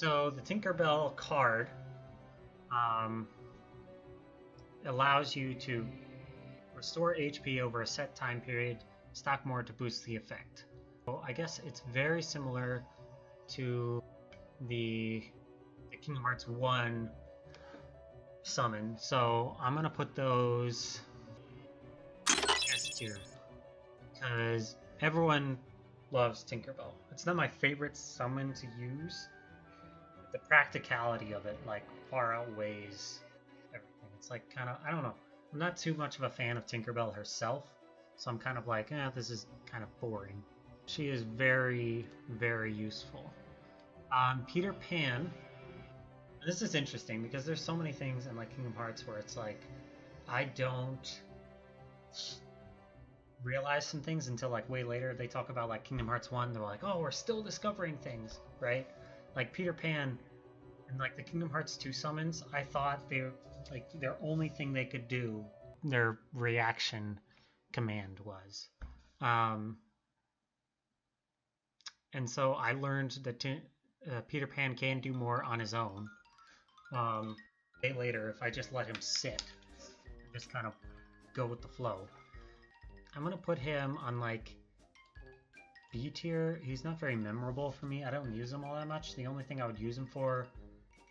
So the Tinkerbell card um, allows you to restore HP over a set time period, stock more to boost the effect. So I guess it's very similar to the Kingdom Hearts 1 summon. So I'm going to put those S tier because everyone loves Tinkerbell. It's not my favorite summon to use. The practicality of it like far outweighs everything. It's like kind of, I don't know. I'm not too much of a fan of Tinkerbell herself, so I'm kind of like, this is kind of boring. She is very, very useful. Peter Pan. This is interesting because there's so many things in like Kingdom Hearts where it's like I don't realize some things until like way later. They talk about like Kingdom Hearts 1, they're like, oh, we're still discovering things, right? Like Peter Pan and like the Kingdom Hearts 2 summons, I thought they like their only thing they could do, their reaction command was. And so I learned that Peter Pan can do more on his own. A day later, if I just let him sit, just kind of go with the flow. I'm gonna put him on like B tier. He's not very memorable for me. I don't use him all that much. The only thing I would use him for,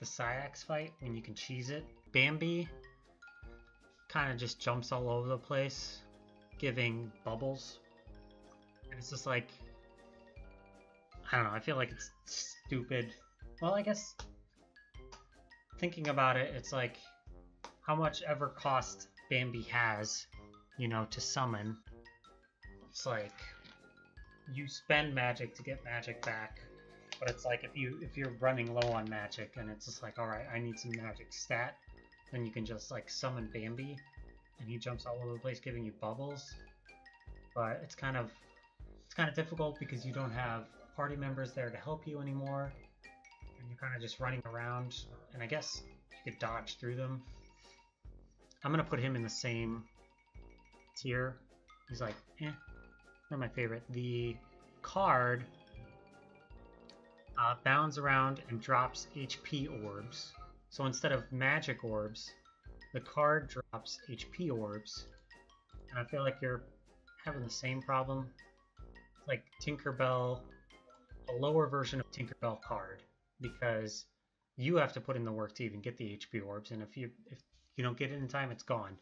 the Syax fight when you can cheese it. Bambi kind of just jumps all over the place, giving bubbles. And it's just like, I don't know, I feel like it's stupid. Well, I guess thinking about it, it's like how much ever cost Bambi has, you know, to summon. It's like you spend magic to get magic back, but it's like if you're running low on magic and it's just like, all right, I need some magic stat, then you can just like summon Bambi and he jumps all over the place giving you bubbles. But it's kind of difficult because you don't have party members there to help you anymore, and you're kind of just running around, and I guess you could dodge through them. I'm gonna put him in the same tier. He's like, not my favorite. The card bounds around and drops HP orbs. So instead of magic orbs, the card drops HP orbs. And I feel like you're having the same problem. It's like Tinkerbell, a lower version of Tinkerbell card, because you have to put in the work to even get the HP orbs, and if you don't get it in time, it's gone.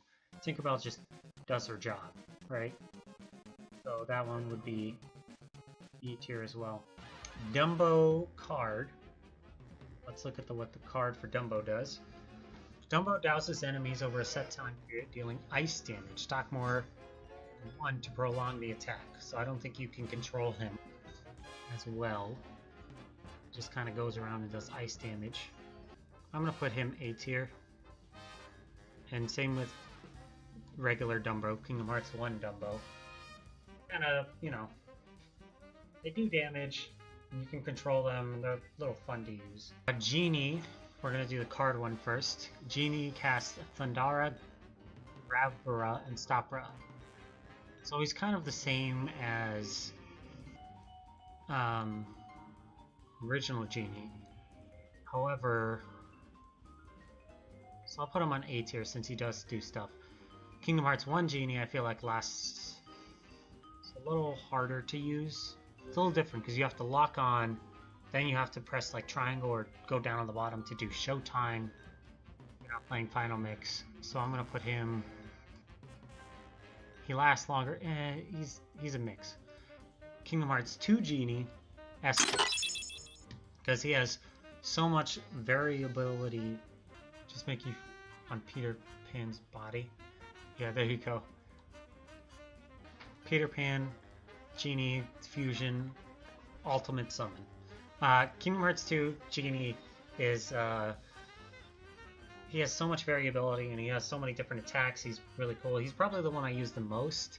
Tinkerbell just does her job, right? So that one would be E tier as well. Dumbo card. Let's look at what the card for Dumbo does. Dumbo douses enemies over a set time period, dealing ice damage. Stock more 1 to prolong the attack. So I don't think you can control him as well. Just kind of goes around and does ice damage. I'm gonna put him A tier. And same with regular Dumbo, Kingdom Hearts 1 Dumbo. Kind of, you know, they do damage, and you can control them, and they're a little fun to use. Genie, we're going to do the card one first. Genie casts Thundara, Bravura, and Stopra. So he's kind of the same as original Genie. However, so I'll put him on A tier since he does do stuff. Kingdom Hearts 1 Genie, I feel like lasts. It's a little harder to use. It's a little different because you have to lock on, then you have to press like triangle or go down on the bottom to do Showtime. You're not playing Final Mix, so I'm gonna put him. He lasts longer. He's a mix. Kingdom Hearts 2 Genie, S because he has so much variability. Just make you on Peter Pan's body. Yeah, there you go. Peter Pan, Genie, Fusion, Ultimate Summon. Kingdom Hearts 2 Genie is, he has so much variability and he has so many different attacks. He's really cool. He's probably the one I use the most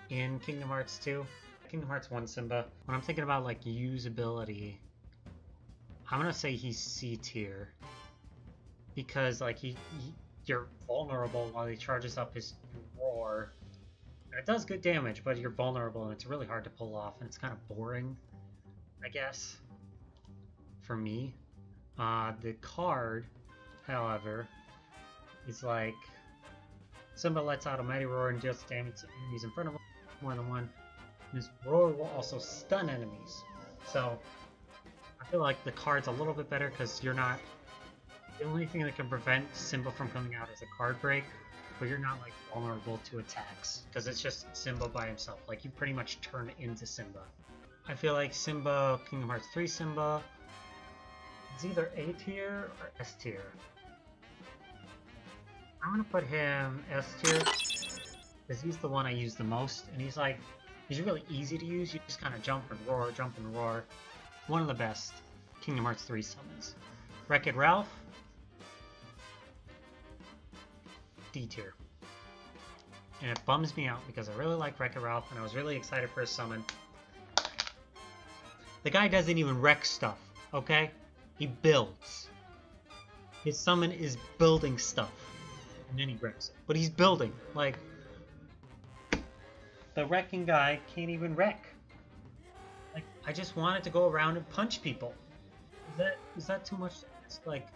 in Kingdom Hearts 2. Kingdom Hearts 1 Simba. When I'm thinking about like usability, I'm gonna say he's C tier because like you're vulnerable while he charges up his roar. And it does good damage, but you're vulnerable and it's really hard to pull off, and it's kind of boring, I guess, for me. The card, however, is like Simba lets out a mighty roar and deals damage to enemies in front of him, more than one. This roar will also stun enemies. So I feel like the card's a little bit better because you're not... The only thing that can prevent Simba from coming out is a card break, but you're not like vulnerable to attacks because it's just Simba by himself. Like you pretty much turn into Simba. I feel like Simba, Kingdom Hearts 3 Simba, it's either A tier or S tier. I'm gonna put him S tier because he's the one I use the most, and he's really easy to use. You just kind of jump and roar, jump and roar. One of the best Kingdom Hearts 3 summons. Wreck-It Ralph, D tier. And it bums me out because I really like Wreck-It Ralph and I was really excited for his summon. The guy doesn't even wreck stuff, okay? He builds. His summon is building stuff. And then he wrecks it. But he's building. Like, the wrecking guy can't even wreck. Like, I just wanted to go around and punch people. Is that too much? It's like,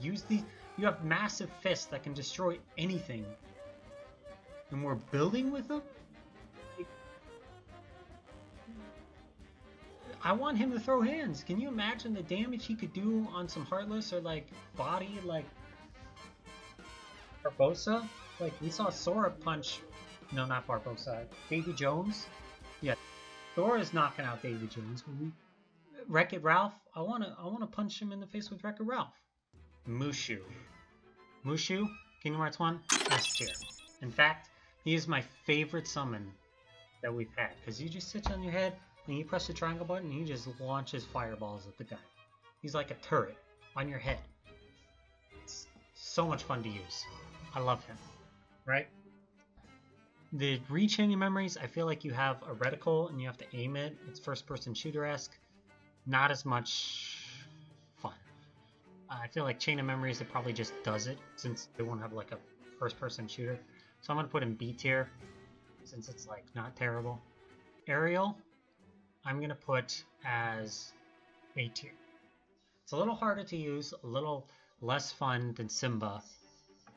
use these. You have massive fists that can destroy anything. And we're building with them? I want him to throw hands. Can you imagine the damage he could do on some Heartless or like body like Barbossa? Like we saw Sora punch, no, not Barbossa, Davy Jones. Yeah, Sora is knocking out Davy Jones. Wreck-It Ralph, I wanna punch him in the face with Wreck-It Ralph. Mushu, Kingdom Hearts 1, S tier. In fact, he is my favorite summon that we've had because you just sit on your head. And you press the triangle button and he just launches fireballs at the guy. He's like a turret on your head. It's so much fun to use. I love him. Right? The rechaining memories, I feel like you have a reticle and you have to aim it. It's first person shooter-esque. Not as much fun. I feel like Chain of Memories, it probably just does it since they won't have like a first person shooter. So I'm going to put him B tier since it's like not terrible. Ariel, I'm going to put as A tier. It's a little harder to use, a little less fun than Simba,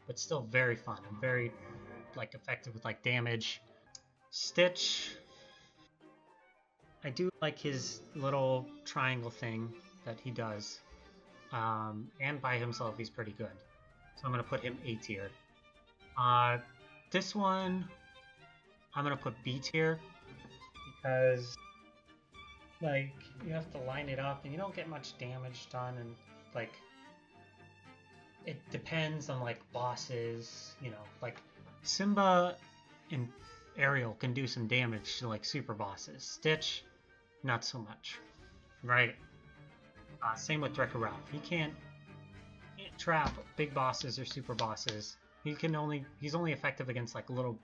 but still very fun and very like effective with like damage. Stitch, I do like his little triangle thing that he does, and by himself he's pretty good. So I'm going to put him A tier. This one, I'm going to put B tier because like, you have to line it up, and you don't get much damage done, and, like, it depends on, like, bosses, you know, like, Simba and Ariel can do some damage to, like, super bosses. Stitch, not so much, right? Same with Wreck-It Ralph. He can't trap big bosses or super bosses. He's only effective against, like, little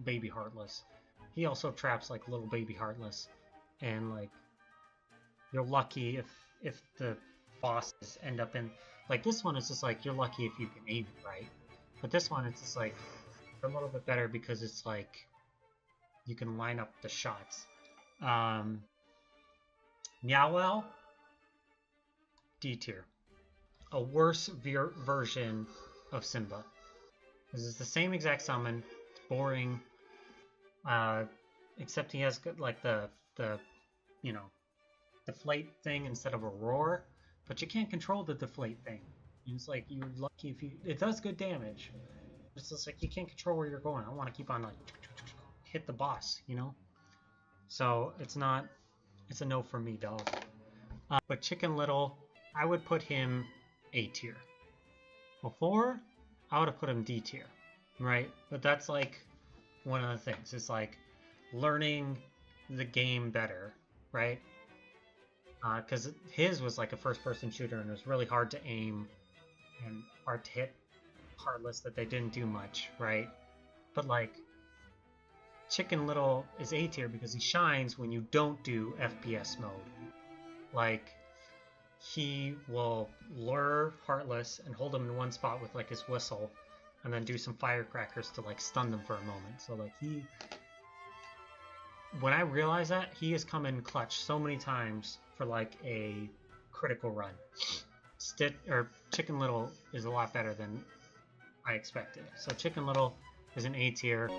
baby Heartless. He also traps, like, little baby Heartless, and, like, you're lucky if the bosses end up in... Like, this one is just like, you're lucky if you can aim it right. But this one, it's just like, a little bit better because it's like, you can line up the shots. Meowell, D tier. A worse version of Simba. This is the same exact summon. It's boring. Except he has, like, the you know, deflate thing instead of a roar, but you can't control the deflate thing. It's like you're lucky if you... It does good damage. It's just like you can't control where you're going. I want to keep on like hit the boss, you know. So it's not... It's a no for me, dog. But Chicken Little, I would put him A tier. Before, I would have put him D tier, right? But that's like one of the things. It's like learning the game better, right? Because his was like a first-person shooter and it was really hard to aim and hard to hit Heartless that they didn't do much, right? But like, Chicken Little is A tier because he shines when you don't do FPS mode. Like, he will lure Heartless and hold him in one spot with like his whistle and then do some firecrackers to like stun them for a moment. So like when I realized that, he has come in clutch so many times for like a Critical Run. Chicken Little is a lot better than I expected. So Chicken Little is an A tier.